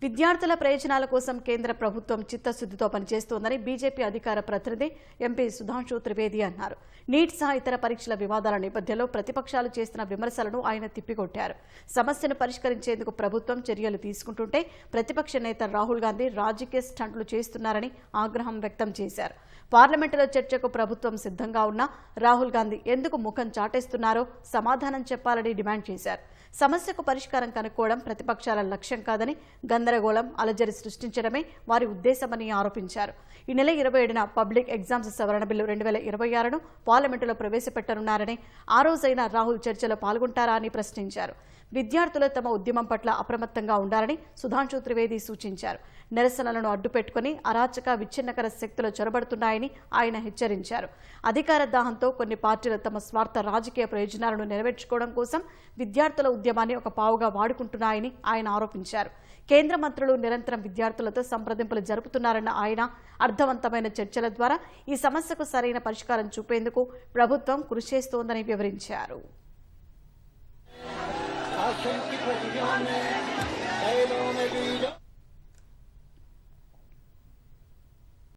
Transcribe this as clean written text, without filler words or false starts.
విద్యార్థుల ప్రయోజనాల కోసం కేంద్ర ప్రభుత్వం చిత్తశుద్ధితో పనిచేస్తోందని బీజేపీ అధికార ప్రతినిధి ఎంపీ సుధాంశు త్రివేది అన్నారు. నీట్ సహా ఇతర పరీక్షల వివాదాల నేపథ్యంలో ప్రతిపక్షాలు చేస్తున్న విమర్శలను ఆయన తిప్పికొట్టారు. సమస్యను పరిష్కరించేందుకు ప్రభుత్వం చర్యలు తీసుకుంటుంటే ప్రతిపక్ష నేత రాహుల్ గాంధీ రాజకీయ స్టంట్లు చేస్తున్నారని ఆగ్రహం వ్యక్తం చేశారు. పార్లమెంటులో చర్చకు ప్రభుత్వం సిద్ధంగా ఉన్నా రాహుల్ గాంధీ ఎందుకు ముఖం చాటేస్తున్నారో సమాధానం చెప్పాలని డిమాండ్ చేశారు. సమస్యకు పరిష్కారం కనుక్కోవడం ప్రతిపక్షాల లక్ష్యం కాదని, గందరగోళం, అలజడి సృష్టించడమే వారి ఉద్దేశమని ఆరోపించారు. ఈ నెల 27న పబ్లిక్ ఎగ్జామ్స్ సవరణ బిల్లు 2026ను పార్లమెంటులో ప్రవేశపెట్టనున్నారని, ఆ రోజైనా రాహుల్ చర్చలో పాల్గొంటారా అని ప్రశ్నించారు. విద్యార్థులు తమ ఉద్యమం పట్ల అప్రమత్తంగా ఉండాలని సుధాంశు త్రివేది సూచించారు. నిరసనలను అడ్డుపెట్టుకుని అరాచక విచ్ఛిన్నకర శక్తులు చొరబడుతున్నాయని ఆయన హెచ్చరించారు. అధికార దాహంతో కొన్ని పార్టీలు తమ స్వార్థ రాజకీయ ప్రయోజనాలను నెరవేర్చుకోవడం కోసం విద్యార్థుల ఉద్యమాన్ని ఒక పావుగా వాడుకుంటున్నాయని ఆయన ఆరోపించారు. కేంద్ర మంత్రులు నిరంతరం విద్యార్థులతో సంప్రదింపులు జరుపుతున్నారన్న ఆయన అర్థవంతమైన చర్చల ద్వారా ఈ సమస్యకు సరైన పరిష్కారం చూపేందుకు ప్రభుత్వం కృషి చేస్తోందని వివరించారు.